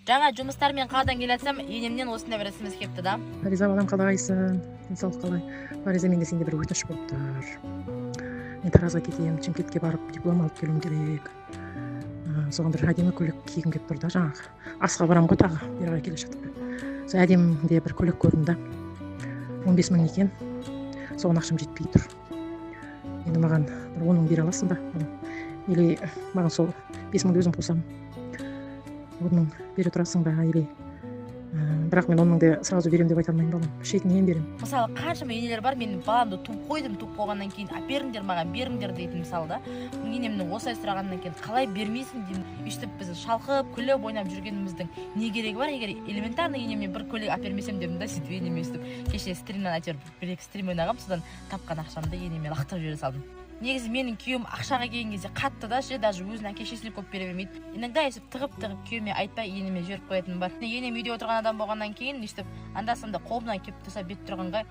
Жаңа жұмыстармен қаладан келатсам, енемнен осындай бір смс келіпті да. Фариза балам қалайсың? Денсаулық қалай? Фариза, менде сенде бір өтініш болып тұр. Мен Таразға кетемін, Шымкентке барып диплом алып келуім керек. Соған бір әдемі көйлек кигім келіп тұр да, жаңағы. Асқа барам ғой тағы, бері қарай келе жатып. Сол әдемі бір көйлек көрдім да. 15 мың екен. Соған ақшам жетпей тұр. Енді маған бір 10 мың бере аласың ба? Или маған сол 5 мыңды өзім қосам. 10 мың бере тұрасың ба? Или бірақ мен 10 мыңды сразу берем деп айта алмаймын балам. Шетінен берем. Мысалы, қаншама енелер бар, мен баламды туып қойдым, туып қойғаннан кейін әперіңдер маған, беріңдер дейтін мысалы да. Енемнің осылай сұрағаннан кейін қалай бермейсің деймін. Өйстіп біз шалқып, күліп ойнап жүргеніміздің не керегі бар? Егер элементарный енеме бір көйлек әпермесем дедім да, сөйтіп енеме өйстіп кеше стримнан әйтеуір бір-екі стрим ойнағам, содан тапқан ақшамды енеме лақтырып жібере салдым. Негізі менің күйеуім ақшаға келген кезде қатты да ше, даже өзінің әке-шешесіне көп бере бермейді. Иногда өйстіп тығып күйеуіме айтпай енеме жіберіп қоятын бар. Енем үйде отырған адам болғаннан кейін өйстіп анда-санда қолымнан келіп тұрса бет тұрғанға